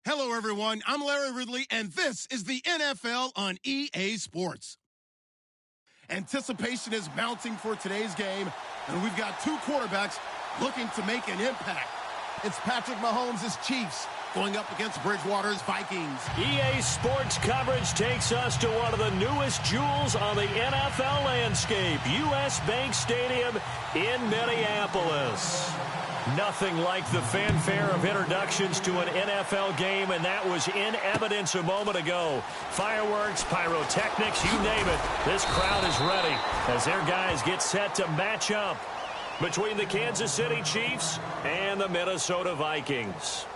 Hello, everyone. I'm Larry Ridley, and this is the NFL on EA Sports. Anticipation is mounting for today's game, and we've got two quarterbacks looking to make an impact. It's Patrick Mahomes' Chiefs going up against Bridgewater's Vikings. EA Sports coverage takes us to one of the newest jewels on the NFL landscape, US Bank Stadium in Minneapolis. Nothing like the fanfare of introductions to an NFL game, and that was in evidence a moment ago. Fireworks, pyrotechnics, you name it. This crowd is ready as their guys get set to match up between the Kansas City Chiefs and the Minnesota Vikings.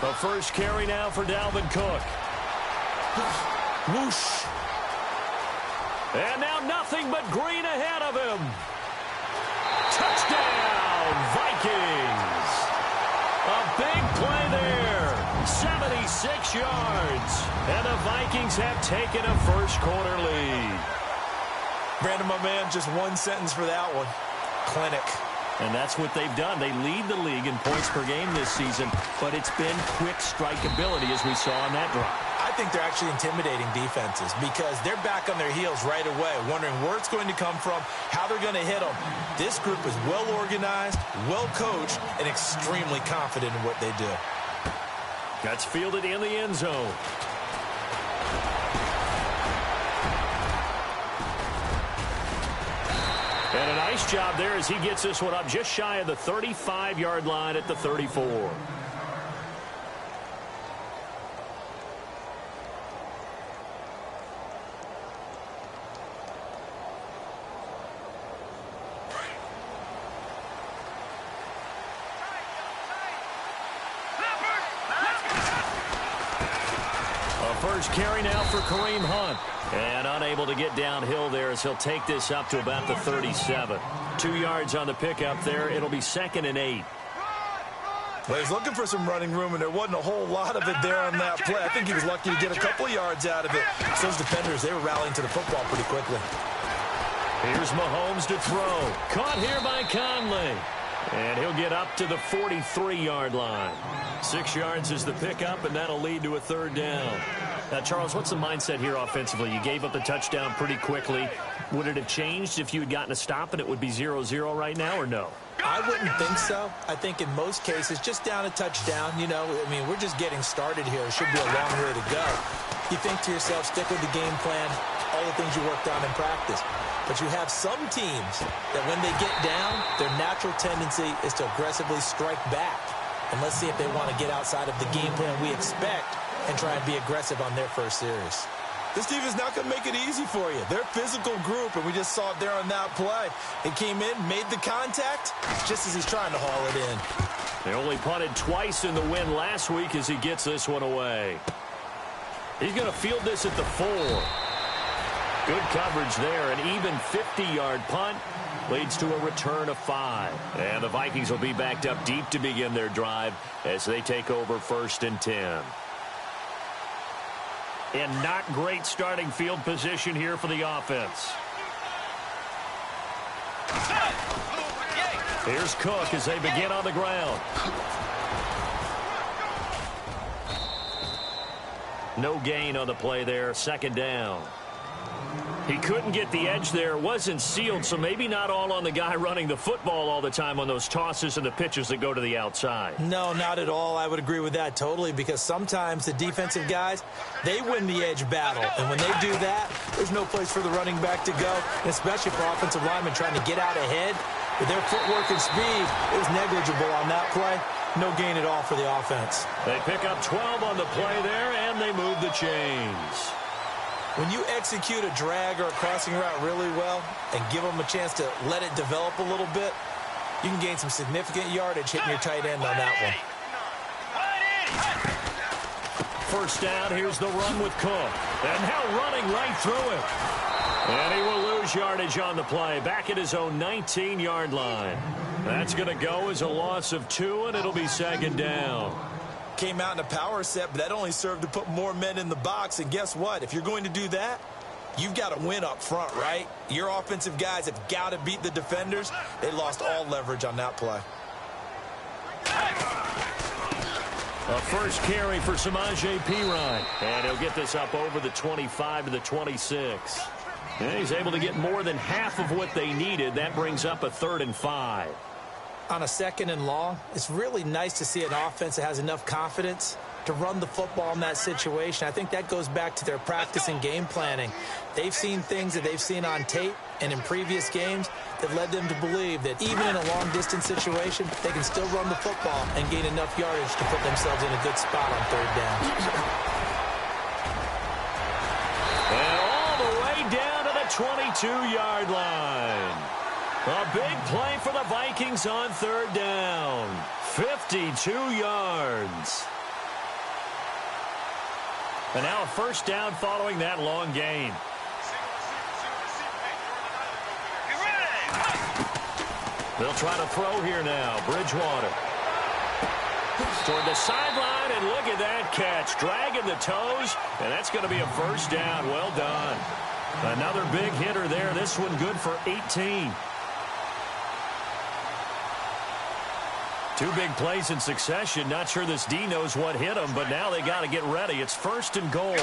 The first carry now for Dalvin Cook. Whoosh. And now nothing but green ahead of him. Touchdown, Vikings. A big play there. 76 yards. And the Vikings have taken a first quarter lead. Brandon, my man, just one sentence for that one. Clinic. And that's what they've done. They lead the league in points per game this season, but it's been quick strikeability as we saw on that drive. I think they're actually intimidating defenses because they're back on their heels right away, wondering where it's going to come from, how they're going to hit them. This group is well organized, well coached, and extremely confident in what they do. That's fielded in the end zone. And a nice job there as he gets this one up just shy of the 35-yard line at the 34. First carry now for Kareem Hunt. And unable to get downhill there as he'll take this up to about the 37. 2 yards on the pickup there. It'll be 2nd and 8. Well, he's looking for some running room, and there wasn't a whole lot of it there on that play. I think he was lucky to get a couple of yards out of it. So those defenders, they were rallying to the football pretty quickly. Here's Mahomes to throw. Caught here by Conley. And he'll get up to the 43-yard line. 6 yards is the pickup, and that'll lead to a 3rd down. Now, Charles, what's the mindset here offensively? You gave up the touchdown pretty quickly. Would it have changed if you had gotten a stop and it would be 0-0 right now, or no? I wouldn't think so. I think in most cases, just down a touchdown, you know, I mean, we're just getting started here. It should be a long way to go. You think to yourself, stick with the game plan, all the things you worked on in practice. But you have some teams that when they get down, their natural tendency is to aggressively strike back. And let's see if they want to get outside of the game plan we expect and try and be aggressive on their first series. This team is not going to make it easy for you. They're a physical group, and we just saw it there on that play. He came in, made the contact, just as he's trying to haul it in. They only punted twice in the win last week as he gets this one away. He's going to field this at the 4. Good coverage there. An even 50-yard punt leads to a return of 5. And the Vikings will be backed up deep to begin their drive as they take over 1st and 10. And not great starting field position here for the offense. Here's Cook as they begin on the ground. No gain on the play there. 2nd down. He couldn't get the edge there. Wasn't sealed, so maybe not all on the guy running the football all the time on those tosses and the pitches that go to the outside. No, not at all. I would agree with that totally because sometimes the defensive guys, they win the edge battle. And when they do that, there's no place for the running back to go, and especially for offensive linemen trying to get out ahead. With their footwork and speed, it was negligible on that play. No gain at all for the offense. They pick up 12 on the play there, and they move the chains. When you execute a drag or a crossing route really well and give them a chance to let it develop a little bit, you can gain some significant yardage hitting your tight end on that one. First down, here's the run with Cook. And now running right through it. And he will lose lose yardage on the play. Back at his own 19-yard line. That's going to go as a loss of 2, and it'll be second down. Came out in a power set, but that only served to put more men in the box. And guess what? If you're going to do that, you've got to win up front, right? Your offensive guys have got to beat the defenders. They lost all leverage on that play. A first carry for Samaje Perine. And he'll get this up over the 25 to the 26. And he's able to get more than half of what they needed. That brings up a 3rd and 5. On a 2nd and long, it's really nice to see an offense that has enough confidence to run the football in that situation. I think that goes back to their practice and game planning. They've seen things that they've seen on tape and in previous games that led them to believe that even in a long-distance situation, they can still run the football and gain enough yardage to put themselves in a good spot on 3rd down. And all the way down to the 22-yard line. A big play for the Vikings on 3rd down. 52 yards. And now a first down following that long gain. They'll try to throw here now. Bridgewater. Toward the sideline, and look at that catch. Dragging the toes, and that's going to be a first down. Well done. Another big hitter there. This one good for 18. 2 big plays in succession. Not sure this D knows what hit him, but now they got to get ready. It's 1st and goal.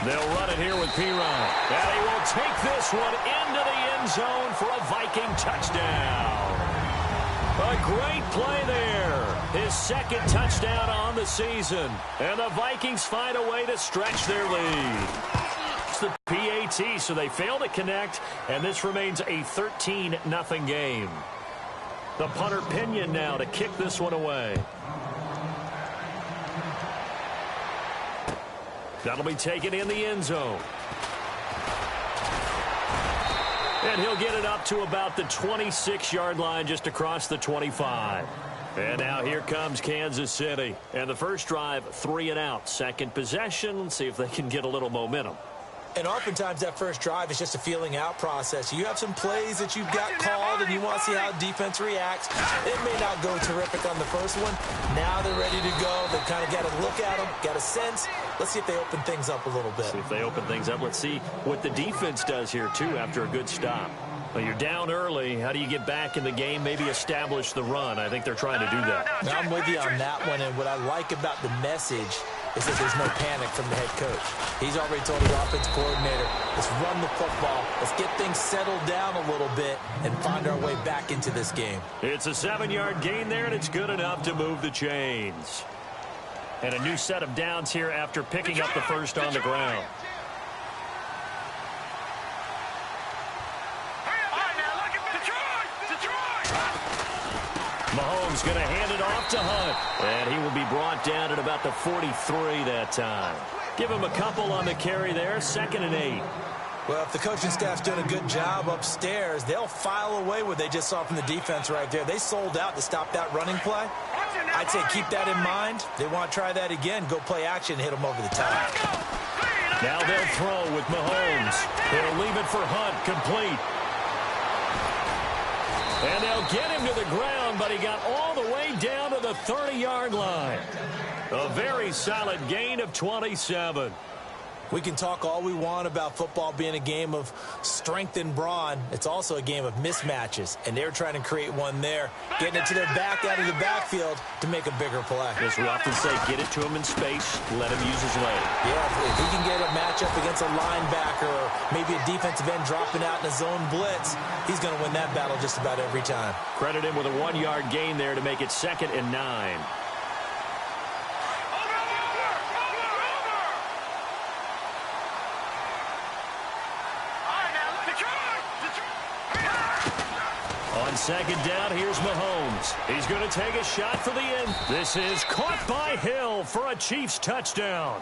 They'll run it here with Perine. And he will take this one into the end zone for a Viking touchdown. A great play there. His 2nd touchdown on the season. And the Vikings find a way to stretch their lead. It's the PAT, so they fail to connect, and this remains a 13-0 game. The punter Pinion now to kick this one away. That'll be taken in the end zone. And he'll get it up to about the 26-yard line just across the 25. And now here comes Kansas City. And the first drive, 3 and out. Second possession. Let's see if they can get a little momentum. And oftentimes that first drive is just a feeling out process. You have some plays that you've got called and you want to see how defense reacts. It may not go terrific on the first one. Now they're ready to go. They've kind of got to look at them, got a sense. Let's see if they open things up a little bit. See if they open things up. Let's see what the defense does here, too, after a good stop. Well, you're down early. How do you get back in the game, maybe establish the run? I think they're trying to do that. Now, I'm with you on that one, and what I like about the message is that there's no panic from the head coach. He's already told his offensive coordinator, let's run the football, let's get things settled down a little bit and find our way back into this game. It's a 7-yard gain there, and it's good enough to move the chains. And a new set of downs here after picking up the first on the ground. Mahomes going to hand it off to Hunt. And he will be brought down at about the 43 that time. Give him a couple on the carry there. 2nd and 8. Well, if the coaching staff's doing a good job upstairs, they'll file away what they just saw from the defense right there. They sold out to stop that running play. I'd say keep that in mind. They want to try that again. Go play action, hit them over the top. Now they'll throw with Mahomes. They'll leave it for Hunt, complete. And they'll get him to the ground, but he got all the way down to the 30-yard line. A very solid gain of 27. We can talk all we want about football being a game of strength and brawn. It's also a game of mismatches, and they're trying to create one there, getting it to their back out of the backfield to make a bigger play. As we often say, get it to him in space, let him use his leg. Yeah, if he can get a matchup against a linebacker or maybe a defensive end dropping out in a zone blitz, he's going to win that battle just about every time. Credit him with a 1-yard gain there to make it 2nd and 9. On 2nd down, here's Mahomes. He's going to take a shot for the end. This is caught by Hill for a Chiefs touchdown.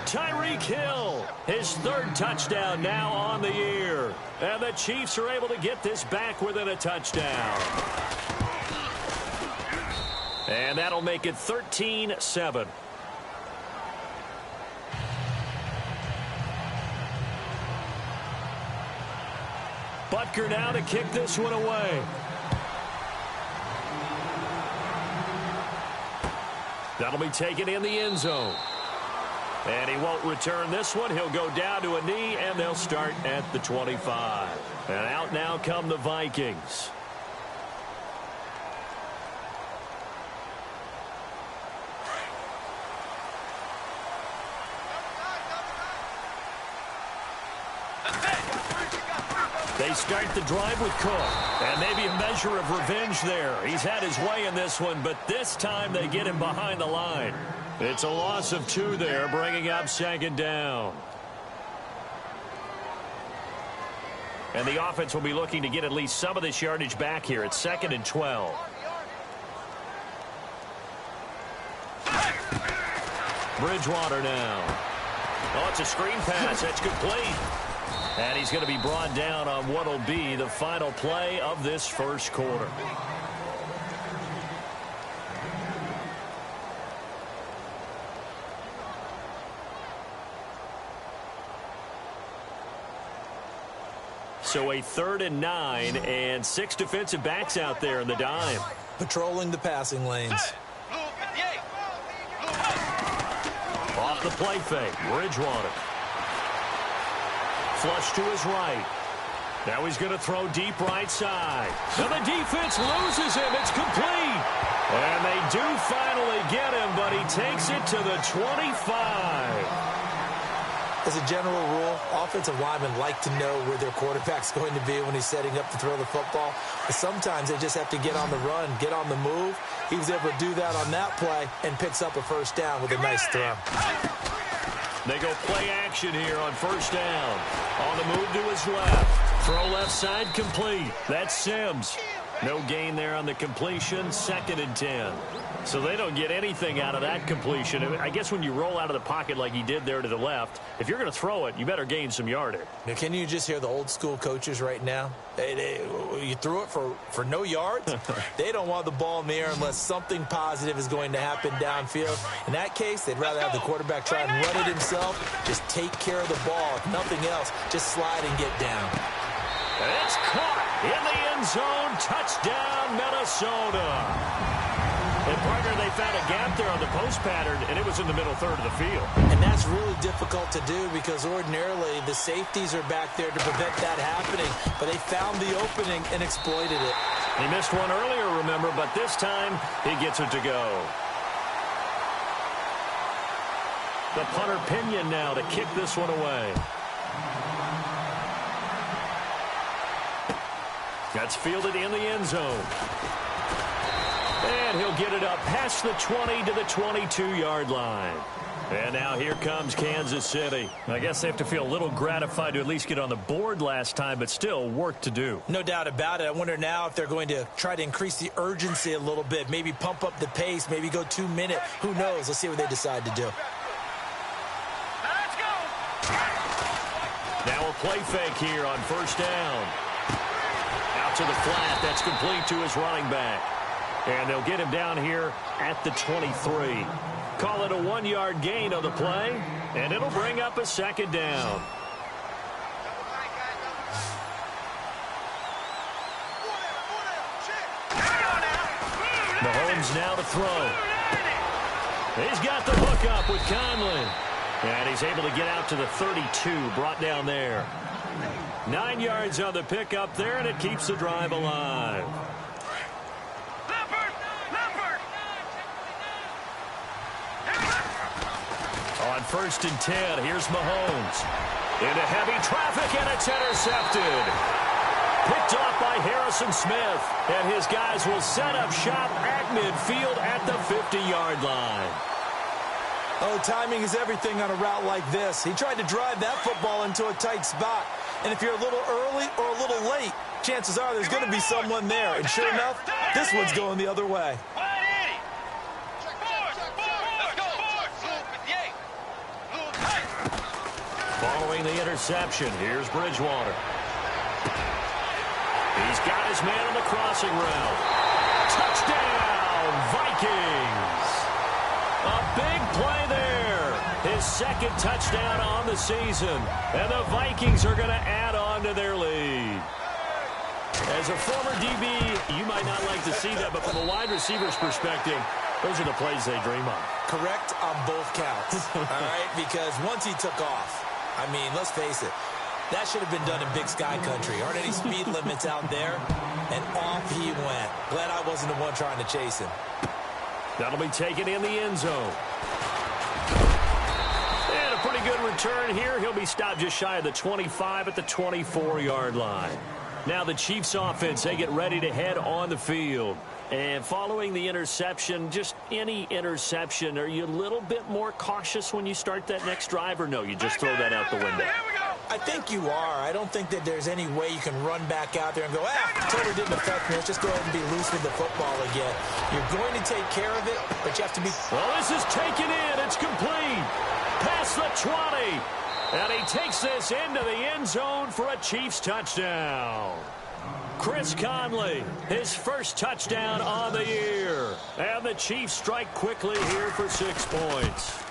Tyreek Hill, his 3rd touchdown now on the year. And the Chiefs are able to get this back within a touchdown. And that'll make it 13-7. Butker now to kick this one away. That'll be taken in the end zone. And he won't return this one. He'll go down to a knee, and they'll start at the 25. And out now come the Vikings. They start the drive with Cook. And maybe a measure of revenge there. He's had his way in this one, but this time they get him behind the line. It's a loss of 2 there, bringing up second down. And the offense will be looking to get at least some of this yardage back here. It's 2nd and 12. Bridgewater now. Oh, it's a screen pass. That's complete. And he's going to be brought down on what will be the final play of this first quarter. So a 3rd and 9 and 6 defensive backs out there in the dime. Patrolling the passing lanes. Off the play fake, Bridgewater. Flush to his right. Now he's going to throw deep right side. Now the defense loses him. It's complete. And they do finally get him, but he takes it to the 25. As a general rule, offensive linemen like to know where their quarterback's going to be when he's setting up to throw the football. But sometimes they just have to get on the run, get on the move. He was able to do that on that play and picks up a first down with a nice throw. They go play action here on first down. On the move to his left. Throw left side complete. That's Sims. No gain there on the completion. 2nd and 10. So they don't get anything out of that completion. I guess when you roll out of the pocket like he did there to the left, if you're going to throw it, you better gain some yardage. Now, can you just hear the old school coaches right now? You threw it for no yards? They don't want the ball in the air unless something positive is going to happen downfield. In that case, they'd rather have the quarterback try and run it himself. Just take care of the ball. If nothing else, just slide and get down. It's caught in the end zone. Touchdown, Minnesota. And, partner, they found a gap there on the post pattern, and it was in the middle third of the field. And that's really difficult to do because ordinarily the safeties are back there to prevent that happening. But they found the opening and exploited it. He missed one earlier, remember, but this time he gets it to go. The punter Pinion now to kick this one away. That's fielded in the end zone. And he'll get it up past the 20 to the 22-yard line. And now here comes Kansas City. I guess they have to feel a little gratified to at least get on the board last time, but still work to do. No doubt about it. I wonder now if they're going to try to increase the urgency a little bit, maybe pump up the pace, maybe go 2-minute. Who knows? Let's see what they decide to do. Let's go. Now a play fake here on first down. Out to the flat. That's complete to his running back. And they'll get him down here at the 23. Call it a 1-yard gain on the play, and it'll bring up a second down. Mahomes now to throw. He's got the hook up with Conley. And he's able to get out to the 32, brought down there. 9 yards on the pickup there, and it keeps the drive alive. On 1st and 10, here's Mahomes. Into heavy traffic, and it's intercepted. Picked off by Harrison Smith. And his guys will set up shop at midfield at the 50-yard line. Oh, timing is everything on a route like this. He tried to drive that football into a tight spot. And if you're a little early or a little late, chances are there's going to be someone there. And sure enough, this one's going the other way. Following the interception, here's Bridgewater. He's got his man on the crossing route. Touchdown, Vikings! A big play there. His 2nd touchdown on the season. And the Vikings are going to add on to their lead. As a former DB, you might not like to see that, but from a wide receiver's perspective, those are the plays they dream of. Correct on both counts, all right? Because once he took off, I mean, let's face it, that should have been done in Big Sky Country. Aren't any speed limits out there? And off he went. Glad I wasn't the one trying to chase him. That'll be taken in the end zone. And a pretty good return here. He'll be stopped just shy of the 25 at the 24-yard line. Now the Chiefs offense, they get ready to head on the field. And following the interception, just any interception, are you a little bit more cautious when you start that next drive, or no, you just throw that out the window? I think you are. I don't think that there's any way you can run back out there and go, totally didn't affect me. Let's just go ahead and be loose with the football again. You're going to take care of it, but you have to be... Well, this is taken in. It's complete. Past the 20. And he takes this into the end zone for a Chiefs touchdown. Chris Conley, his first touchdown on the year. And the Chiefs strike quickly here for 6 points.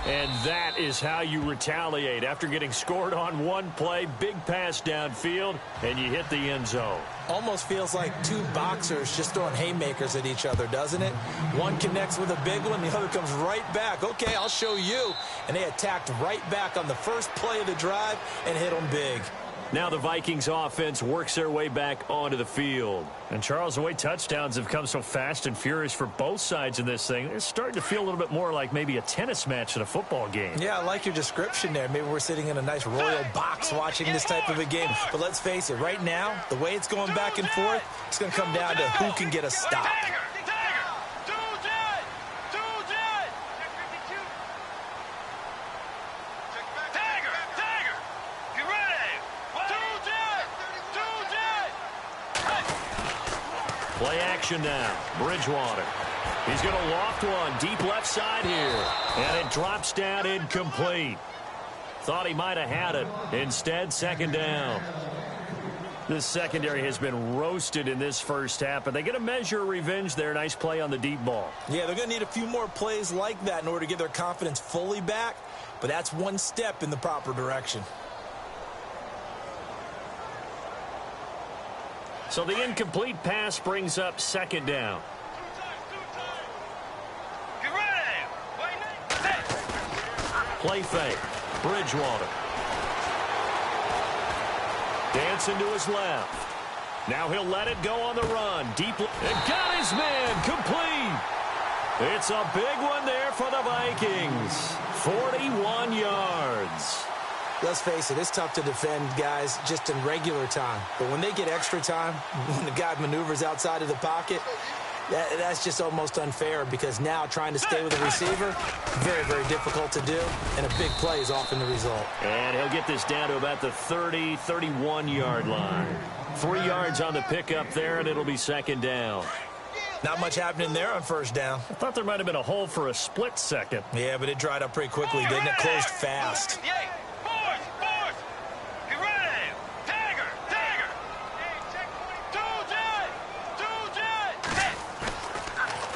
And that is how you retaliate. After getting scored on one play, big pass downfield, and you hit the end zone. Almost feels like two boxers just throwing haymakers at each other, doesn't it? One connects with a big one, the other comes right back. Okay, I'll show you. And they attacked right back on the first play of the drive and hit them big. Now the Vikings offense works their way back onto the field. And Charles, the way touchdowns have come so fast and furious for both sides in this thing, it's starting to feel a little bit more like maybe a tennis match in a football game. Yeah, I like your description there. Maybe we're sitting in a nice royal box watching this type of a game. But let's face it, right now, the way it's going back and forth, it's going to come down to who can get a stop. Play action now. Bridgewater. He's going to loft one deep left side here. And it drops down incomplete. Thought he might have had it. Instead, second down. This secondary has been roasted in this first half, but they get a measure of revenge there. Nice play on the deep ball. Yeah, they're going to need a few more plays like that in order to get their confidence fully back, but that's one step in the proper direction. So the incomplete pass brings up second down. Play fake. Bridgewater. Dancing to his left. Now he'll let it go on the run. Deep. And got his man. Complete. It's a big one there for the Vikings. 41 yards. Let's face it, it's tough to defend guys just in regular time. But when they get extra time, when the guy maneuvers outside of the pocket, that's just almost unfair, because now trying to stay with the receiver, very, very difficult to do, and a big play is often the result. And he'll get this down to about the 30, 31-yard line. 3 yards on the pickup there, and it'll be second down. Not much happening there on first down. I thought there might have been a hole for a split second. Yeah, but it dried up pretty quickly, didn't it? Closed fast.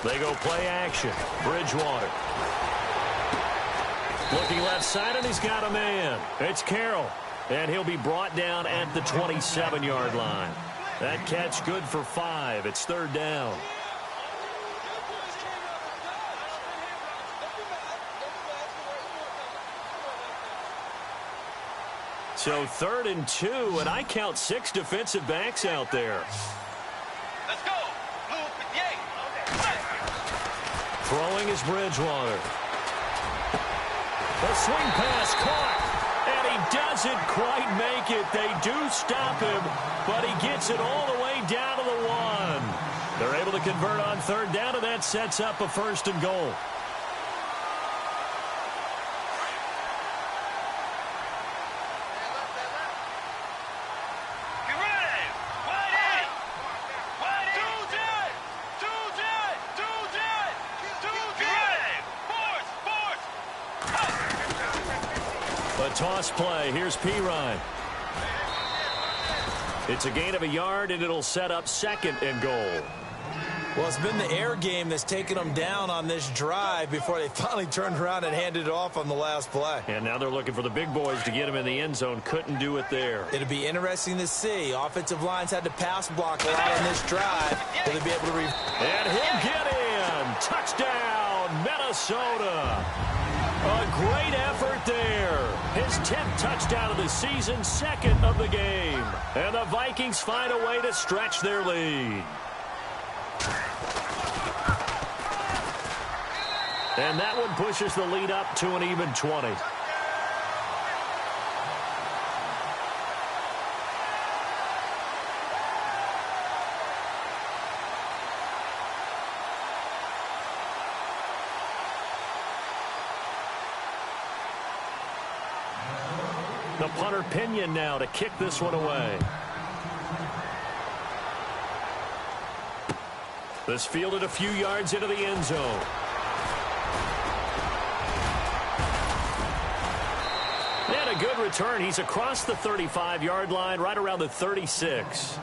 They go play action. Bridgewater. Looking left side, and he's got a man. It's Carroll. And he'll be brought down at the 27-yard line. That catch good for 5. It's third down. So 3rd and 2, and I count 6 defensive backs out there. Let's go. Throwing is Bridgewater. The swing pass caught, and he doesn't quite make it. They do stop him, but he gets it all the way down to the 1. They're able to convert on third down, and that sets up a 1st and goal. Toss play. Here's Pirine. It's a gain of a yard, and it'll set up 2nd and goal. Well, it's been the air game that's taken them down on this drive before they finally turned around and handed it off on the last play. And now they're looking for the big boys to get him in the end zone. Couldn't do it there. It'll be interesting to see. Offensive lines had to pass block a lot on this drive. Will they be able to And he'll get in. Touchdown, Minnesota. A great effort there. His 10th touchdown of the season, second of the game. And the Vikings find a way to stretch their lead. And that one pushes the lead up to an even 20. The punter Pinion now to kick this one away. This fielded a few yards into the end zone. And a good return. He's across the 35-yard line, right around the 36.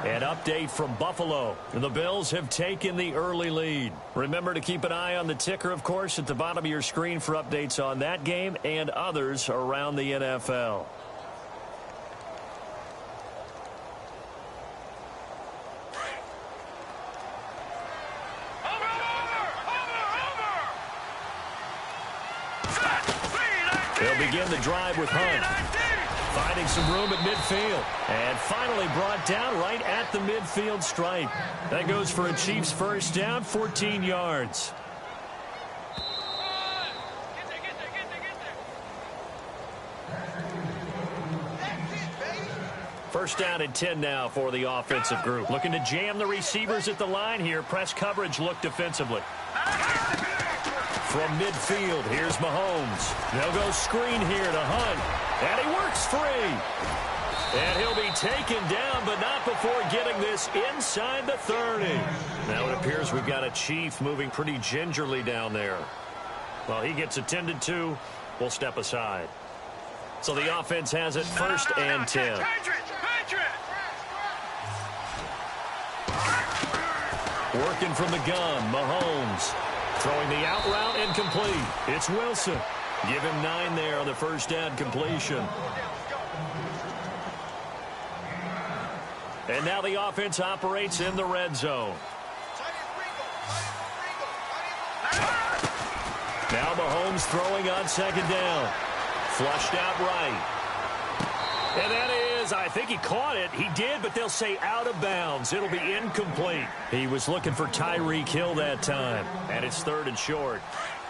An update from Buffalo. The Bills have taken the early lead. Remember to keep an eye on the ticker, of course, at the bottom of your screen for updates on that game and others around the NFL. They'll begin the drive with Hunt. Finding some room at midfield. And finally brought down right at the midfield stripe. That goes for a Chiefs first down, 14 yards. First down and 10 now for the offensive group. Looking to jam the receivers at the line here. Press coverage look defensively. From midfield, here's Mahomes. They'll go screen here to Hunt. And he works free. And he'll be taken down, but not before getting this inside the 30. Now it appears we've got a Chief moving pretty gingerly down there. Well, he gets attended to. We'll step aside. So the offense has it first and 10. Working from the gun, Mahomes. Throwing the out route incomplete. It's Wilson. Give him 9 there on the first down completion. And now the offense operates in the red zone. Now Mahomes throwing on second down. Flushed out right. And that is, I think he caught it. He did, but they'll say out of bounds. It'll be incomplete. He was looking for Tyreek Hill that time. And it's third and short.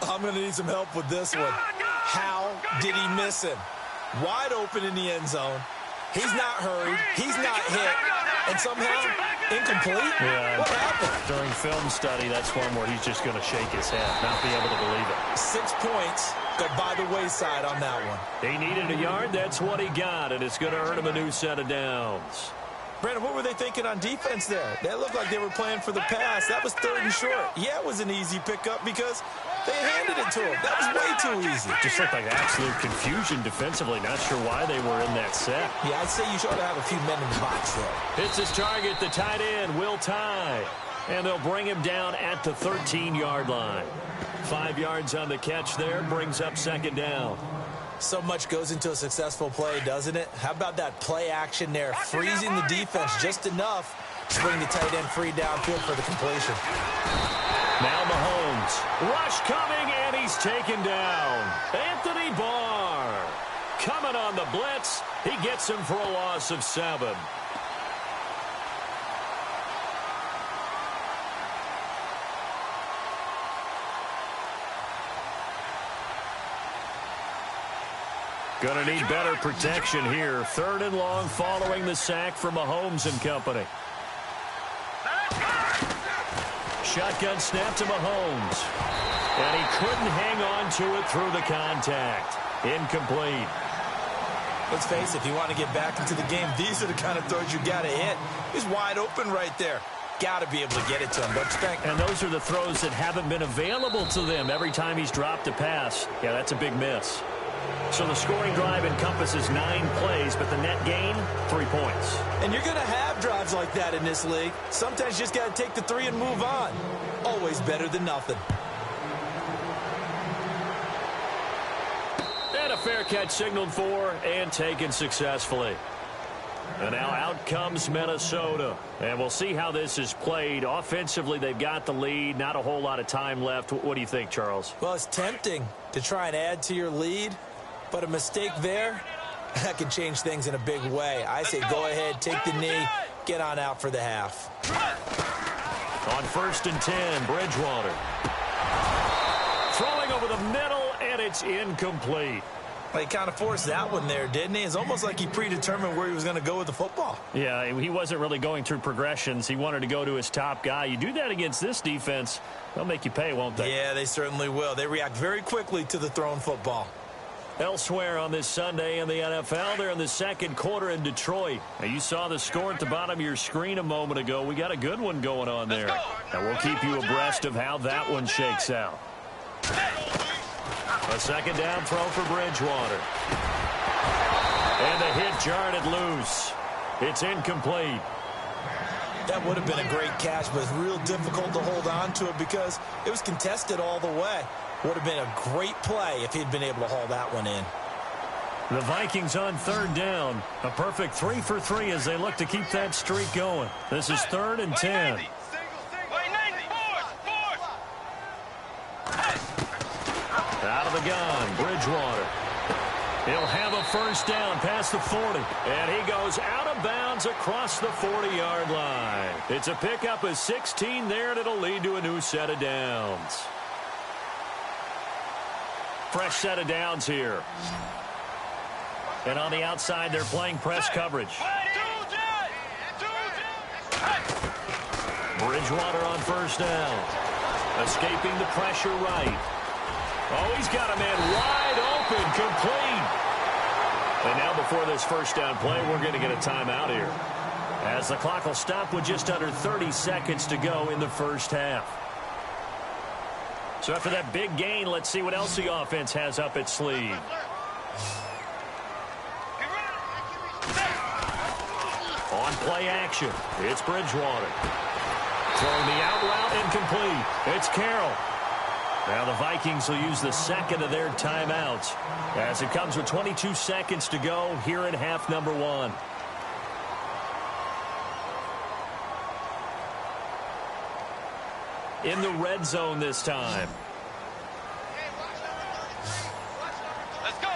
I'm going to need some help with this one. How did he miss him? Wide open in the end zone. He's not hurried. He's not hit. And somehow, incomplete? Yeah. What happened? During film study, that's one where he's just going to shake his head, not be able to believe it. 6 points go by the wayside on that one. He needed a yard. That's what he got, and it's going to earn him a new set of downs. Brandon, what were they thinking on defense there? That looked like they were playing for the pass. That was third and short. Yeah, it was an easy pickup because they handed it to him. That was way too easy. Just looked like absolute confusion defensively. Not sure why they were in that set. Yeah, I'd say you should have a few men in the box there. Hits his target, the tight end, Will Tye. And they'll bring him down at the 13-yard line. 5 yards on the catch there, brings up second down. So much goes into a successful play, doesn't it? How about that play action there, freezing the defense just enough to bring the tight end free downfield for the completion. Now Mahomes. Rush coming, and he's taken down. Anthony Barr coming on the blitz. He gets him for a loss of 7. Going to need better protection here. Third and long following the sack from Mahomes and company. Shotgun snap to Mahomes. And he couldn't hang on to it through the contact. Incomplete. Let's face it, if you want to get back into the game, these are the kind of throws you got to hit. He's wide open right there. Got to be able to get it to him, don't you think? And those are the throws that haven't been available to them every time he's dropped a pass. Yeah, that's a big miss. So the scoring drive encompasses 9 plays, but the net gain, 3 points. And you're going to have drives like that in this league. Sometimes you just got to take the 3 and move on. Always better than nothing. And a fair catch signaled for and taken successfully. And now out comes Minnesota. And we'll see how this is played. Offensively, they've got the lead. Not a whole lot of time left. What do you think, Charles? Well, it's tempting to try and add to your lead. But a mistake there, that can change things in a big way. I say go ahead, take the knee, get on out for the half. On 1st and 10, Bridgewater. Throwing over the middle, and it's incomplete. Well, he kind of forced that one there, didn't he? It's almost like he predetermined where he was going to go with the football. Yeah, he wasn't really going through progressions. He wanted to go to his top guy. You do that against this defense, they'll make you pay, won't they? Yeah, they certainly will. They react very quickly to the thrown football. Elsewhere on this Sunday in the NFL, they're in the second quarter in Detroit. Now, you saw the score at the bottom of your screen a moment ago. We got a good one going on there. And we'll keep you abreast of how that one shakes out. A second down throw for Bridgewater. And the hit jarred it loose. It's incomplete. That would have been a great catch, but it's real difficult to hold on to it because it was contested all the way. Would have been a great play if he'd been able to haul that one in. The Vikings on 3rd down. A perfect 3 for 3 as they look to keep that streak going. This is 3rd and 10. Out of the gun, Bridgewater. He'll have a first down past the 40. And he goes out of bounds across the 40-yard line. It's a pickup of 16 there, and it'll lead to a new set of downs. Fresh set of downs here. And on the outside, they're playing press coverage. Bridgewater on first down. Escaping the pressure right. Oh, he's got a man wide open, complete. And now before this first down play, we're going to get a timeout here, as the clock will stop with just under 30 seconds to go in the first half. So after that big gain, let's see what else the offense has up its sleeve. On play action, it's Bridgewater. Throwing the out route incomplete. It's Carroll. Now the Vikings will use the second of their timeouts as it comes with 22 seconds to go here in half number 1. In the red zone this time. Let's go.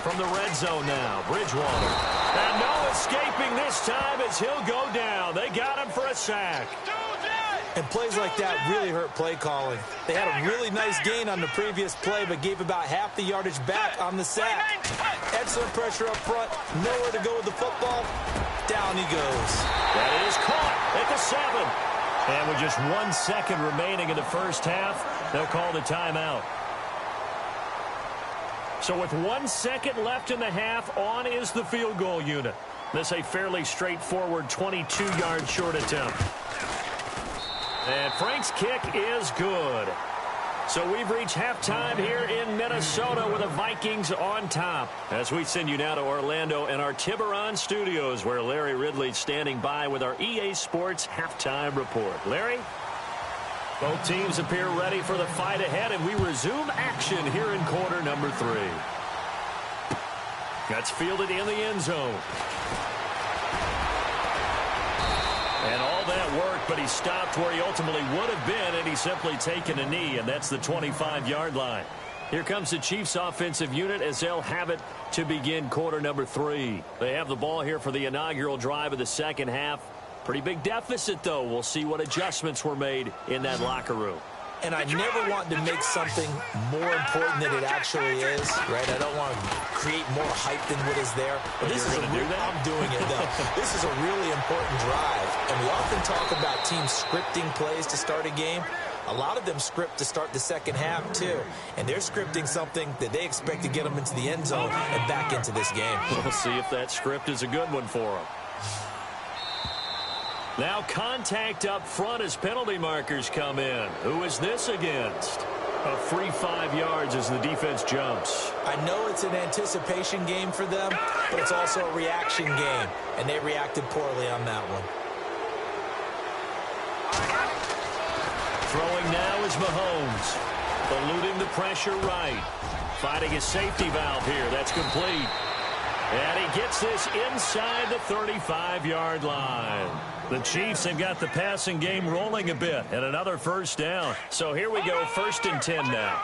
From the red zone now, Bridgewater. And no escaping this time as he'll go down. They got him for a sack. And plays like that really hurt play calling. They had a really nice gain on the previous play, but gave about half the yardage back on the sack. Excellent pressure up front. Nowhere to go with the football. Down he goes. That is caught at the 7. And with just 1 second remaining in the first half, they'll call the timeout. So with 1 second left in the half, on is the field goal unit. This a fairly straightforward 22-yard short attempt. And Frank's kick is good. So we've reached halftime here in Minnesota with the Vikings on top. As we send you now to Orlando and our Tiburon studios, where Larry Ridley's standing by with our EA Sports halftime report. Larry? Both teams appear ready for the fight ahead, and we resume action here in quarter number 3. That's fielded in the end zone. And all that worked, but he stopped where he ultimately would have been, and he's simply taken a knee, and that's the 25-yard line. Here comes the Chiefs offensive unit as they'll have it to begin quarter number 3. They have the ball here for the inaugural drive of the second half. Pretty big deficit, though. We'll see what adjustments were made in that locker room. And I never want to make something more important than it actually is, right? I don't want to create more hype than what is there. But this is I'm doing it, though. This is a really important drive. And we often talk about teams scripting plays to start a game. A lot of them script to start the second half, too. And they're scripting something that they expect to get them into the end zone and back into this game. We'll see if that script is a good one for them. Now contact up front as penalty markers come in. Who is this against? A free 5 yards as the defense jumps. I know it's an anticipation game for them, but it's also a reaction game, and they reacted poorly on that one. Throwing now is Mahomes. Eluding the pressure right. Finding his safety valve here. That's complete. And he gets this inside the 35-yard line. The Chiefs have got the passing game rolling a bit, and another first down. So here we go, 1st and 10 now.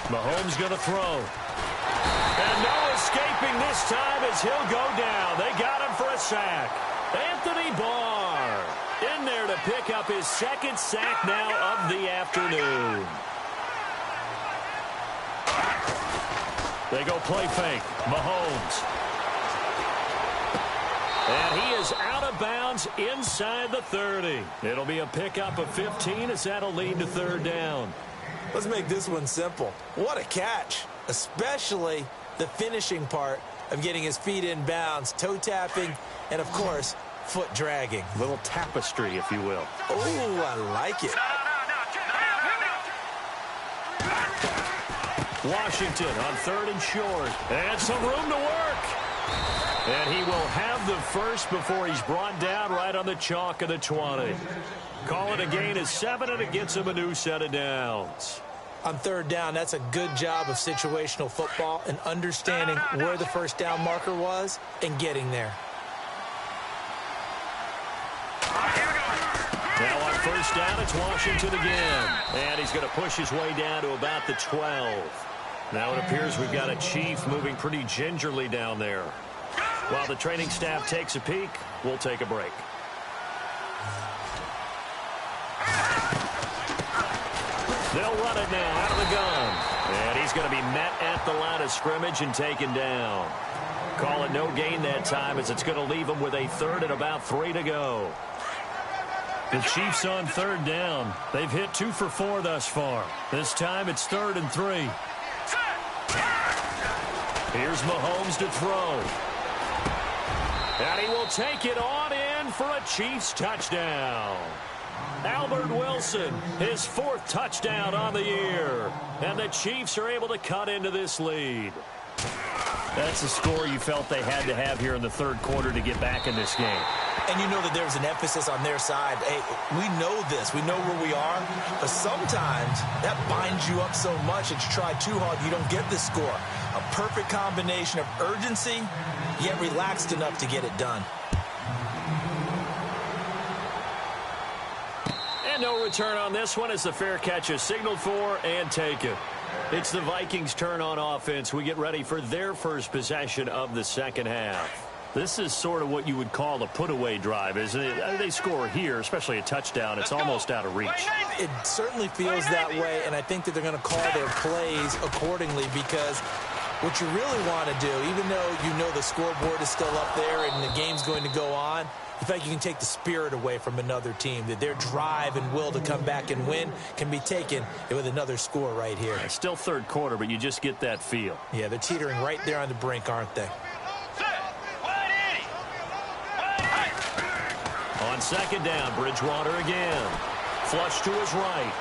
Mahomes going to throw. And no escaping this time as he'll go down. They got him for a sack. Anthony Barr in there to pick up his 2nd sack now of the afternoon. They go play fake. Mahomes. And he is out of bounds inside the 30. It'll be a pickup of 15 as that'll lead to 3rd down. Let's make this one simple. What a catch, especially the finishing part of getting his feet in bounds, toe tapping, and, of course, foot dragging. Little tapestry, if you will. Oh, I like it. Washington on 3rd and short. And some room to work. And he will have the first before he's brought down right on the chalk of the 20. Call it a gain of 7, and it gets him a new set of downs. On 3rd down, that's a good job of situational football and understanding where the first down marker was and getting there. Now on 1st down, it's Washington again. And he's going to push his way down to about the 12. Now it appears we've got a Chief moving pretty gingerly down there. While the training staff takes a peek, we'll take a break. They'll run it now out of the gun. And he's going to be met at the line of scrimmage and taken down. Call it no gain that time as it's going to leave him with a 3rd and about 3 to go. The Chiefs on 3rd down. They've hit 2 for 4 thus far. This time it's 3rd and 3. Here's Mahomes to throw. And he will take it on in for a Chiefs touchdown. Albert Wilson, his 4th touchdown on the year. And the Chiefs are able to cut into this lead. That's a score you felt they had to have here in the 3rd quarter to get back in this game. And you know that there's an emphasis on their side. Hey, we know this. We know where we are. But sometimes that binds you up so much that you try too hard, you don't get the score. A perfect combination of urgency, yet relaxed enough to get it done. And no return on this one as the fair catch is signaled for and taken. It's the Vikings' turn on offense. We get ready for their first possession of the 2nd half. This is sort of what you would call a put-away drive, isn't it? They score here, especially a touchdown. It's almost out of reach. It certainly feels that way, and I think that they're going to call their plays accordingly because what you really want to do, even though you know the scoreboard is still up there and the game's going to go on, the fact you can take the spirit away from another team, that their drive and will to come back and win can be taken with another score right here. It's still 3rd quarter, but you just get that feel. Yeah, they're teetering right there on the brink, aren't they? On 2nd down, Bridgewater again. Flush to his right.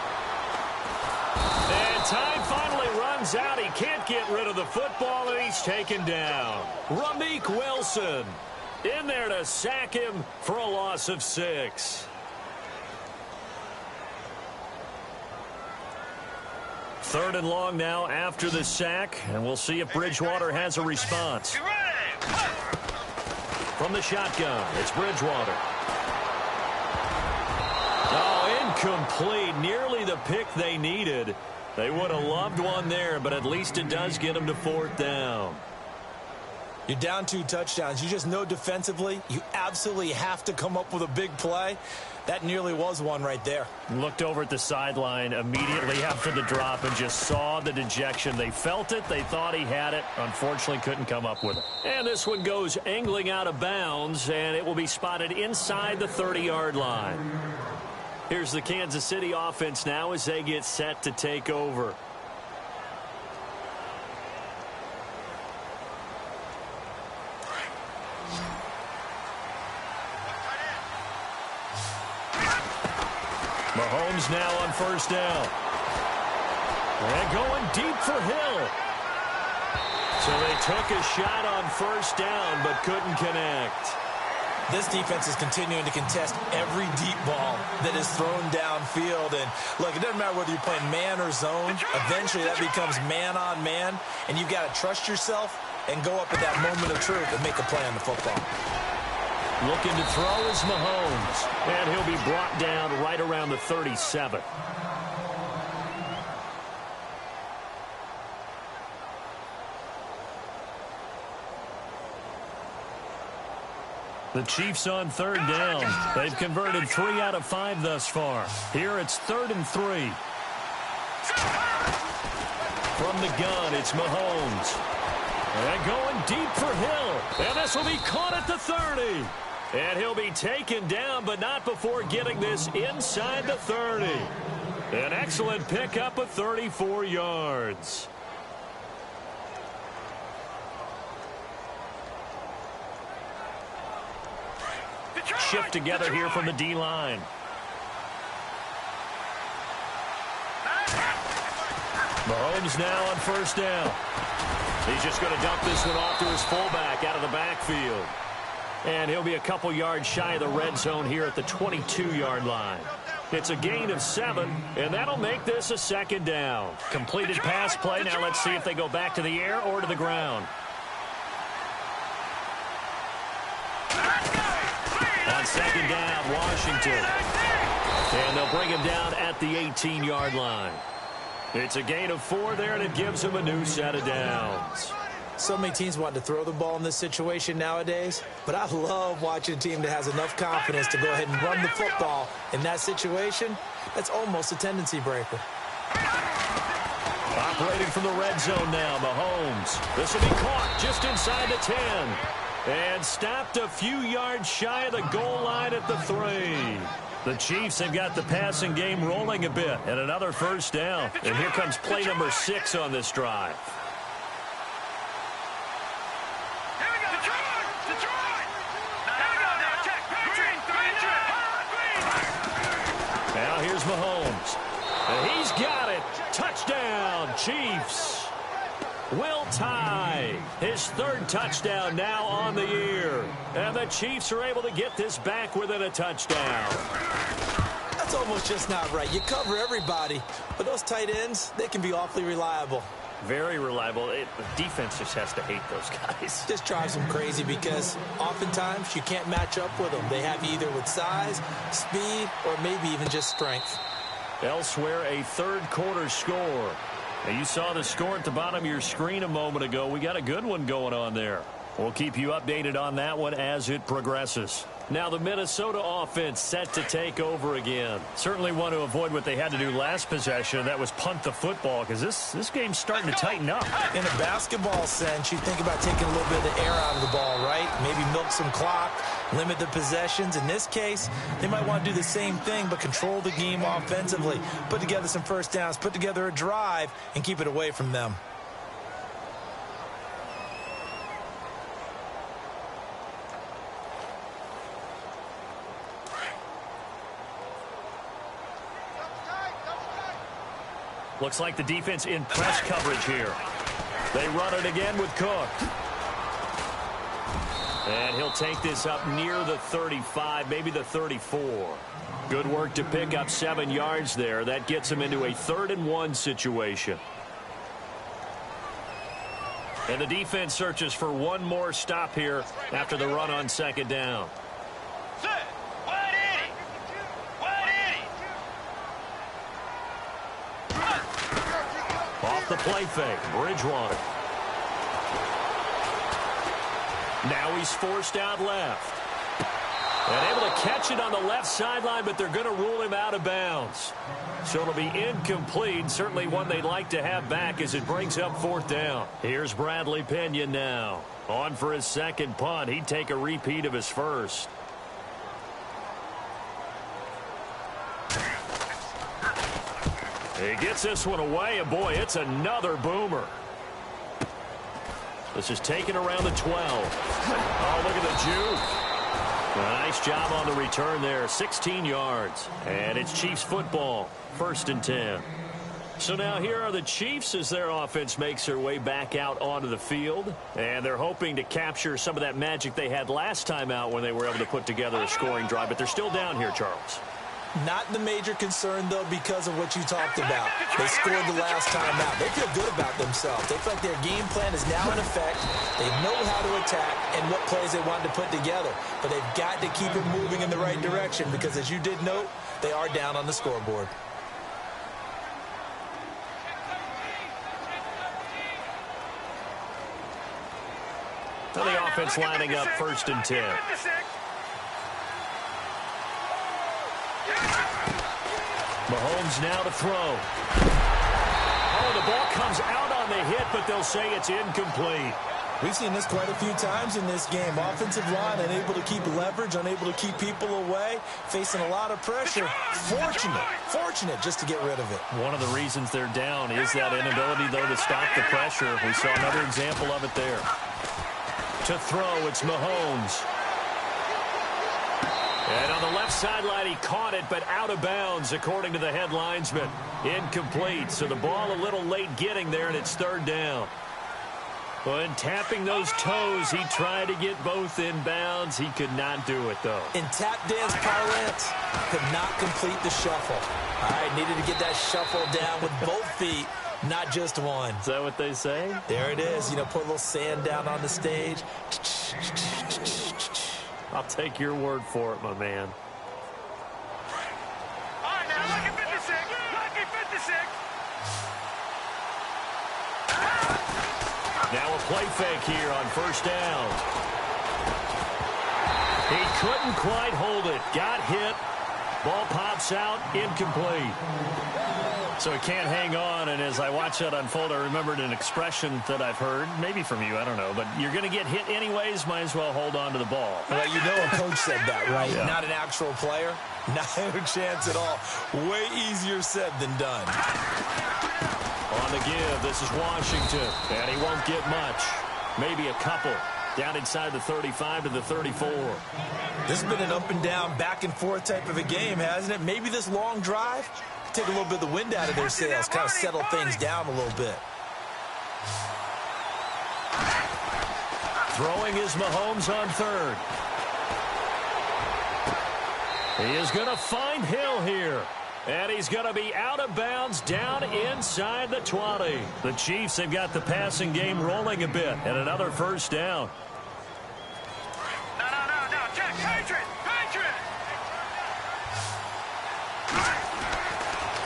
And time finally runs out. He can't get rid of the football, and he's taken down. Ramik Wilson in there to sack him for a loss of 6. 3rd and long now after the sack, and we'll see if Bridgewater has a response. From the shotgun, it's Bridgewater. Oh, incomplete. Nearly the pick they needed. They would have loved one there, but at least it does get them to 4th down. You're down 2 touchdowns. You just know defensively you absolutely have to come up with a big play. That nearly was one right there. Looked over at the sideline immediately after the drop and just saw the dejection. They felt it. They thought he had it. Unfortunately, couldn't come up with it. And this one goes angling out of bounds, and it will be spotted inside the 30-yard line. Here's the Kansas City offense now as they get set to take over. Mahomes now on first down. And going deep for Hill. So they took a shot on first down but couldn't connect. This defense is continuing to contest every deep ball that is thrown downfield. And, look, it doesn't matter whether you're playing man or zone. Eventually that becomes man-on-man, and you've got to trust yourself and go up at that moment of truth and make a play on the football. Looking to throw is Mahomes. And he'll be brought down right around the 37. The Chiefs on third down. They've converted 3 out of 5 thus far. Here it's 3rd and 3. From the gun, it's Mahomes. And going deep for Hill. And this will be caught at the 30. And he'll be taken down, but not before getting this inside the 30. An excellent pickup of 34 yards. Shift together here from the D-line. Mahomes now on first down. He's just going to dump this one off to his fullback out of the backfield. And he'll be a couple yards shy of the red zone here at the 22-yard line. It's a gain of 7, and that'll make this a 2nd down. Completed pass play. Now let's see if they go back to the air or to the ground. On 2nd down, Washington. And they'll bring him down at the 18-yard line. It's a gain of 4 there, and it gives him a new set of downs. So many teams want to throw the ball in this situation nowadays, but I love watching a team that has enough confidence to go ahead and run the football in that situation. That's almost a tendency breaker. Operating from the red zone now, Mahomes. This will be caught just inside the 10. And stopped a few yards shy of the goal line at the 3. The Chiefs have got the passing game rolling a bit, and another first down. And here comes play number 6 on this drive. Now here's Mahomes. And he's got it. Touchdown, Chiefs. Will tie his 3rd touchdown now on the year. And the Chiefs are able to get this back within a touchdown. That's almost just not right. You cover everybody, but those tight ends, they can be awfully reliable. Very reliable. The defense just has to hate those guys. Just drives them crazy because oftentimes you can't match up with them. They have you either with size, speed, or maybe even just strength. Elsewhere, a 3rd quarter score. Now, you saw the score at the bottom of your screen a moment ago. We got a good one going on there. We'll keep you updated on that one as it progresses. Now the Minnesota offense set to take over again. Certainly want to avoid what they had to do last possession. That was punt the football, because this game's starting to tighten up. In a basketball sense, you think about taking a little bit of the air out of the ball, right? Maybe milk some clock, limit the possessions. In this case, they might want to do the same thing, but control the game offensively. Put together some first downs, put together a drive, and keep it away from them. Looks like the defense in press coverage here. They run it again with Cook. And he'll take this up near the 35, maybe the 34. Good work to pick up 7 yards there. That gets him into a 3rd and 1 situation. And the defense searches for one more stop here after the run on 2nd down. Off the play fake, Bridgewater. Now he's forced out left. And able to catch it on the left sideline, but they're going to rule him out of bounds. So it'll be incomplete, certainly one they'd like to have back as it brings up 4th down. Here's Bradley Pinion now. On for his 2nd punt. He'd take a repeat of his 1st. He gets this one away, and boy, it's another boomer. This is taken around the 12. Oh, look at the juke. Nice job on the return there. 16 yards. And it's Chiefs football. 1st and 10. So now here are the Chiefs as their offense makes their way back out onto the field. And they're hoping to capture some of that magic they had last time out when they were able to put together a scoring drive. But they're still down here, Charles. Not the major concern, though, because of what you talked about. They scored the last time out. They feel good about themselves. They feel like their game plan is now in effect. They know how to attack and what plays they want to put together. But they've got to keep it moving in the right direction because, as you did note, they are down on the scoreboard. Well, the offense lining up 1st and 10. Mahomes now to throw. Oh, the ball comes out on the hit, but they'll say it's incomplete. We've seen this quite a few times in this game. Offensive line unable to keep leverage, unable to keep people away, facing a lot of pressure. Fortunate just to get rid of it. One of the reasons they're down is that inability, though, to stop the pressure. We saw another example of it there. To throw, it's Mahomes. And on the left sideline, he caught it, but out of bounds, according to the head linesman. Incomplete, so the ball a little late getting there, and it's 3rd down. When tapping those toes, he tried to get both in bounds. He could not do it, though. In tap dance parlance, could not complete the shuffle. All right, needed to get that shuffle down with both feet, not just one. Is that what they say? There it is. You know, put a little sand down on the stage. I'll take your word for it, my man. All right, now, lucky 56. Lucky 56. Now a play fake here on 1st down. He couldn't quite hold it. Got hit. Ball pops out. Incomplete. So he can't hang on, and as I watch that unfold, I remembered an expression that I've heard, maybe from you, I don't know, but you're going to get hit anyways, might as well hold on to the ball. Well, you know a coach said that, right? Yeah. Not an actual player. Not a chance at all. Way easier said than done. On the give, this is Washington, and he won't get much. Maybe a couple. Down inside the 35 to the 34. This has been an up and down, back and forth type of a game, hasn't it? Maybe this long drive take a little bit of the wind out of their sails, kind of settle things down a little bit. Throwing is Mahomes on 3rd. He is going to find Hill here. And he's going to be out of bounds down inside the 20. The Chiefs have got the passing game rolling a bit. And another 1st down. No. Check. Patriot.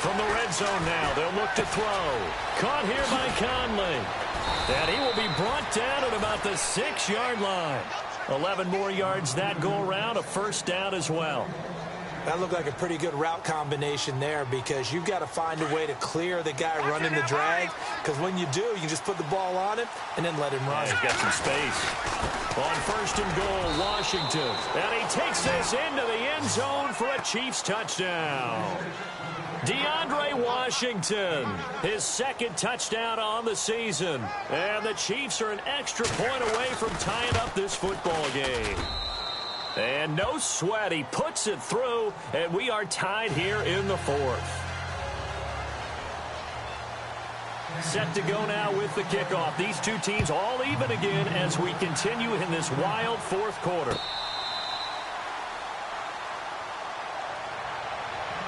From the red zone now, they'll look to throw. Caught here by Conley. And he will be brought down at about the 6-yard line. 11 more yards that go around, a 1st down as well. That looked like a pretty good route combination there because you've got to find a way to clear the guy running the drag, because when you do, you can just put the ball on him and then let him run. Yeah, he's got some space. On 1st and goal, Washington. And he takes this into the end zone for a Chiefs touchdown. DeAndre Washington, his 2nd touchdown on the season. And the Chiefs are an extra point away from tying up this football game. And no sweat, he puts it through, and we are tied here in the 4th. Set to go now with the kickoff. These two teams all even again as we continue in this wild 4th quarter.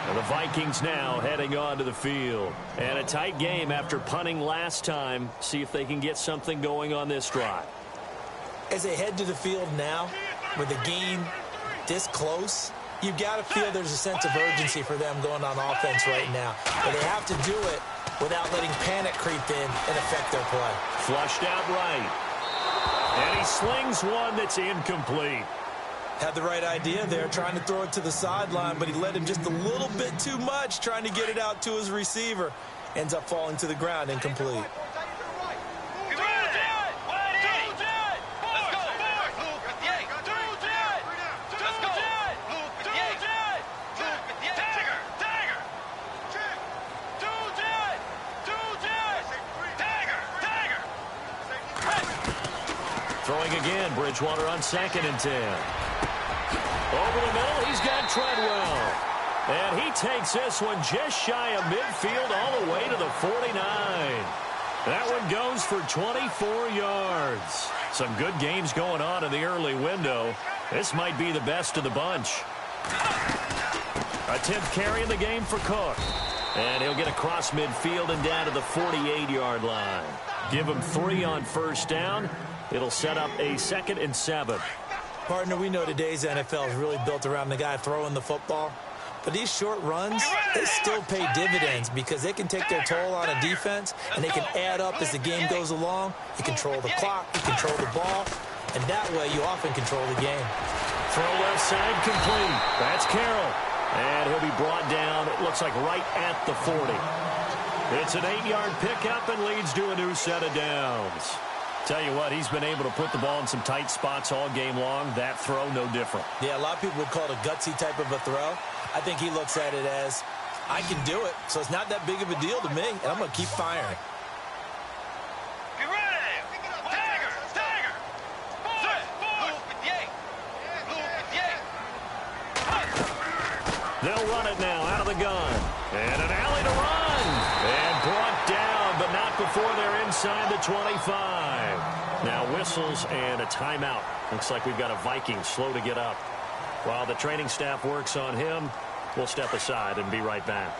And the Vikings now heading onto the field. And a tight game after punting last time. See if they can get something going on this drive. As they head to the field now, with the game this close, you've got to feel there's a sense of urgency for them going on offense right now. But they have to do it without letting panic creep in and affect their play. Flushed out right. And he slings one that's incomplete. Had the right idea there, trying to throw it to the sideline, but he let him just a little bit too much, trying to get it out to his receiver. Ends up falling to the ground, incomplete. Throwing again, Bridgewater on 2nd and 10. Over the middle, he's got Treadwell. And he takes this one just shy of midfield all the way to the 49. That one goes for 24 yards. Some good games going on in the early window. This might be the best of the bunch. A 10th carry in the game for Cook. And he'll get across midfield and down to the 48-yard line. Give him 3 on first down. It'll set up a 2nd and 7. Partner, we know today's NFL is really built around the guy throwing the football. But these short runs, they still pay dividends because they can take their toll on a defense, and they can add up as the game goes along. You control the clock, you control the ball, and that way you often control the game. Throw left side complete. That's Carroll. And he'll be brought down, it looks like right at the 40. It's an 8-yard pickup and leads to a new set of downs. Tell you what, he's been able to put the ball in some tight spots all game long. That throw, no different. Yeah, a lot of people would call it a gutsy type of a throw. I think he looks at it as, I can do it, so it's not that big of a deal to me, and I'm going to keep firing. Get ready! Tiger! Tiger! They'll run it now out of the gun. And an alley to run. And brought down, but not before they're inside the 25. Now whistles and a timeout. Looks like we've got a Viking slow to get up. While the training staff works on him, we'll step aside and be right back.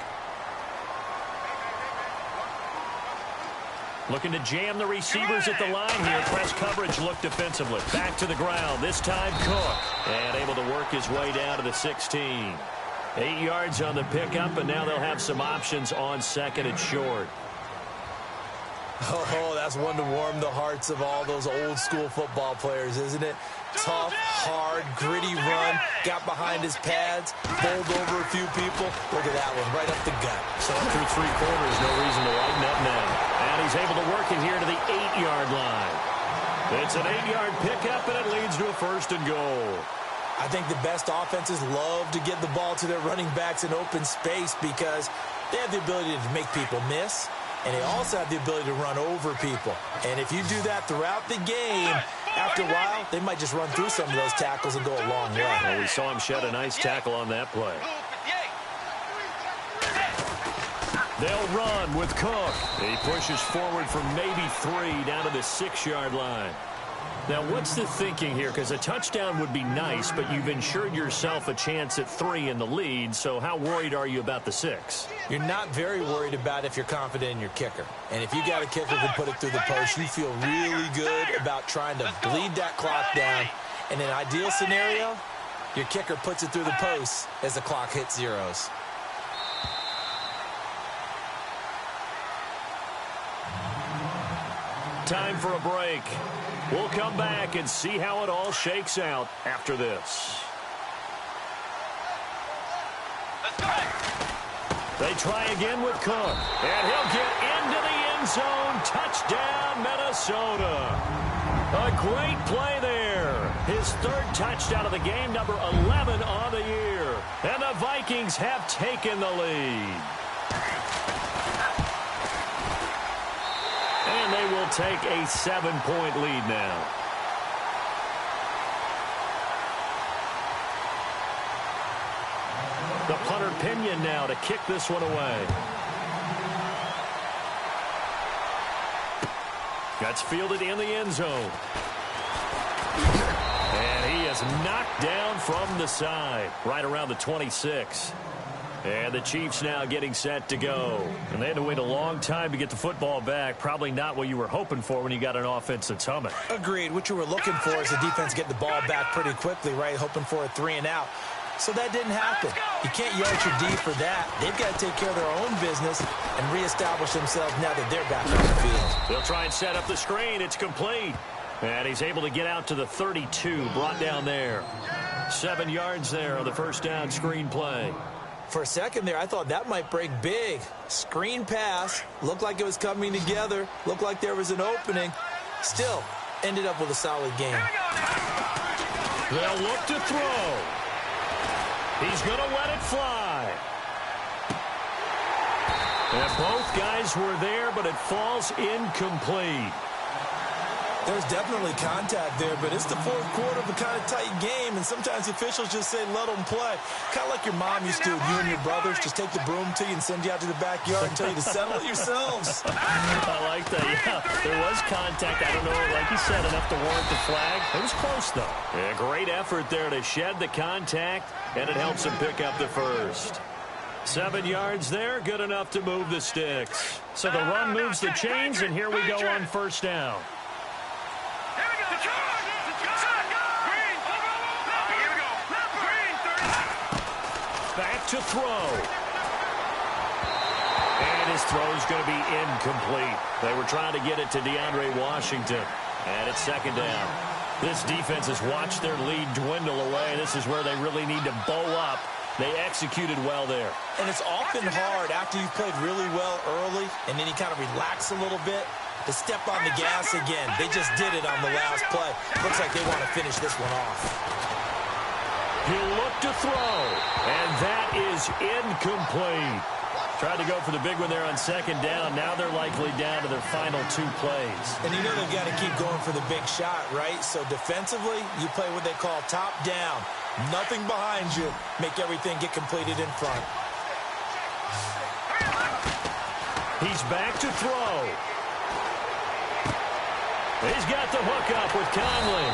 Looking to jam the receivers at the line here. Press coverage look defensively. Back to the ground. This time Cook. And able to work his way down to the 16. 8 yards on the pickup, and now they'll have some options on 2nd and short. Oh, that's one to warm the hearts of all those old school football players, isn't it? Tough, hard, gritty run, got behind his pads, bowled over a few people. Look at that one, right up the gut. So through 3 quarters, no reason to lighten up now. And he's able to work it here to the 8-yard line. It's an 8-yard pickup, and it leads to a 1st and goal. I think the best offenses love to get the ball to their running backs in open space because they have the ability to make people miss, and they also have the ability to run over people. And if you do that throughout the game, after a while, they might just run through some of those tackles and go a long way. Well, we saw him shed a nice tackle on that play. They'll run with Cook. He pushes forward from maybe 3 down to the 6-yard line. Now, what's the thinking here? Because a touchdown would be nice, but you've ensured yourself a chance at 3 in the lead, so how worried are you about the 6? You're not very worried about if you're confident in your kicker. And if you got a kicker who can put it through the post, you feel really good about trying to bleed that clock down. In an ideal scenario, your kicker puts it through the post as the clock hits zeros. Time for a break. We'll come back and see how it all shakes out after this. They try again with Cook. And he'll get into the end zone. Touchdown, Minnesota. A great play there. His 3rd touchdown of the game, number 11 on the year. And the Vikings have taken the lead. And they will take a 7-point lead now. The punter Pinion now to kick this one away. That's fielded in the end zone. And he is knocked down from the side, right around the 26. And the Chiefs now getting set to go. And they had to wait a long time to get the football back. Probably not what you were hoping for when you got an offense that's humming. Agreed. What you were looking for is the defense getting the ball back pretty quickly, right? Hoping for a 3 and out. So that didn't happen. You can't yell at your D for that. They've got to take care of their own business and reestablish themselves now that they're back on the field. They'll try and set up the screen. It's complete. And he's able to get out to the 32, brought down there. 7 yards there on the first down screen play. For a second there, I thought that might break big. Screen pass. Looked like it was coming together. Looked like there was an opening. Still, ended up with a solid game. They'll look to throw. He's going to let it fly. And both guys were there, but it falls incomplete. There's definitely contact there, but it's the fourth quarter of a kind of tight game, and sometimes officials just say let them play. Kind of like your mom used to, you and your brothers just take the broom to you and send you out to the backyard and tell you to settle it yourselves. I like that, yeah. There was contact. I don't know, like you said, enough to warrant the flag. It was close, though. Yeah, great effort there to shed the contact, and it helps them pick up the first. 7 yards there, good enough to move the sticks. So the run moves the chains, and here we go on first down. Back to throw. And his throw is going to be incomplete. They were trying to get it to DeAndre Washington. And it's second down. This defense has watched their lead dwindle away. This is where they really need to bow up. They executed well there. And it's often hard after you've played really well early and then you kind of relax a little bit to step on the gas again. They just did it on the last play. Looks like they want to finish this one off. He'll look to throw, and that is incomplete. Tried to go for the big one there on second down. Now they're likely down to their final 2 plays. And you know they've got to keep going for the big shot, right? So defensively, you play what they call top down. Nothing behind you. Make everything get completed in front. He's back to throw. He's got the hook up with Conley.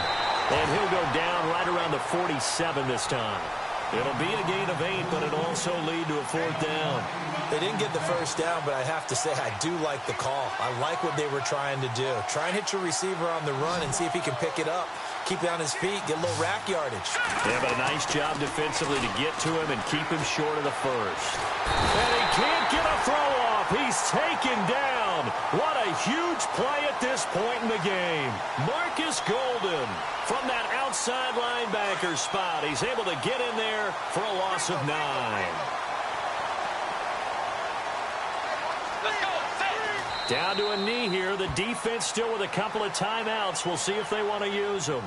And he'll go down right around the 47 this time. It'll be a gain of 8, but it'll also lead to a 4th down. They didn't get the first down, but I have to say I do like the call. I like what they were trying to do. Try and hit your receiver on the run and see if he can pick it up. Keep it on his feet, get a little rack yardage. Yeah, but a nice job defensively to get to him and keep him short of the first. And he can't get a throw off. He's taken down. What a huge play at this point in the game. Marcus Golden from that outside linebacker spot. He's able to get in there for a loss of 9. Down to a knee here. The defense still with a couple of timeouts. We'll see if they want to use them.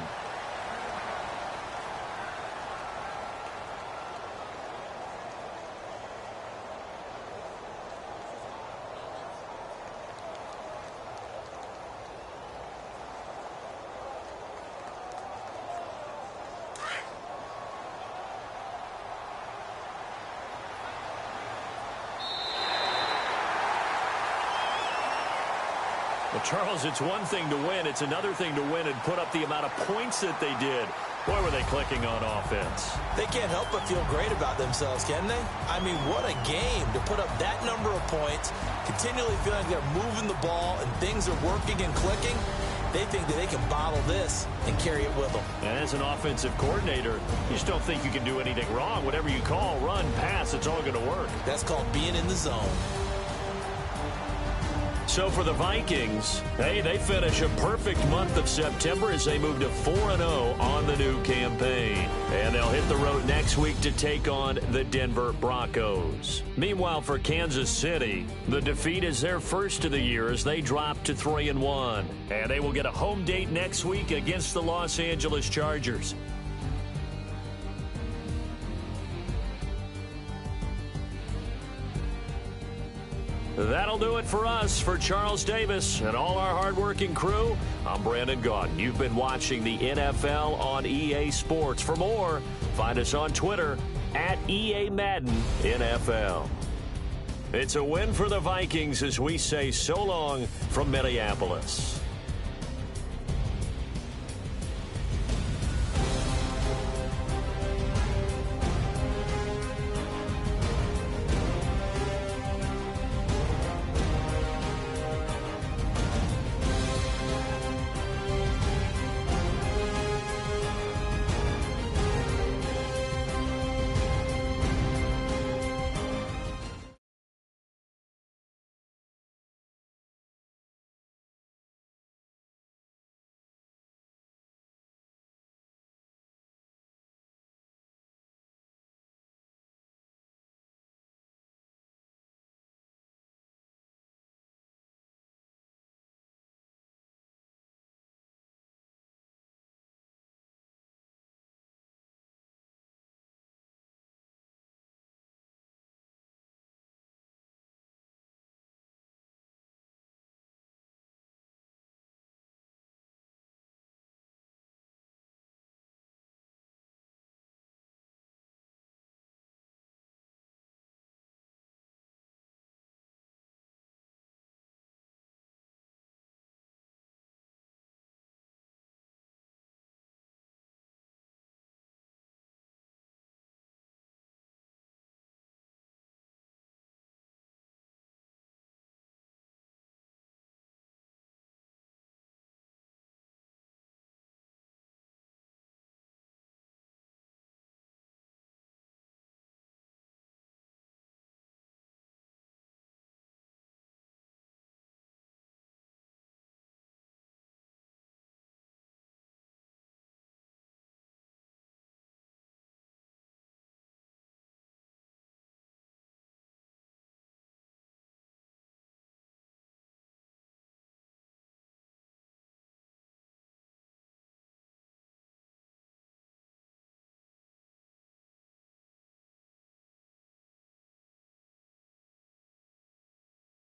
Well, Charles, it's one thing to win. It's another thing to win and put up the amount of points that they did. Boy, were they clicking on offense. They can't help but feel great about themselves, can they? I mean, what a game to put up that number of points, continually feeling like they're moving the ball and things are working and clicking. They think that they can bottle this and carry it with them. And as an offensive coordinator, you just don't think you can do anything wrong. Whatever you call, run, pass, it's all going to work. That's called being in the zone. So for the Vikings, hey, they finish a perfect month of September as they move to 4-0 on the new campaign. And they'll hit the road next week to take on the Denver Broncos. Meanwhile, for Kansas City, the defeat is their first of the year as they drop to 3-1. And they will get a home date next week against the Los Angeles Chargers. That'll do it for us. For Charles Davis and all our hardworking crew, I'm Brandon Gaudin. You've been watching the NFL on EA Sports. For more, find us on Twitter at EA Madden NFL. It's a win for the Vikings as we say so long from Minneapolis.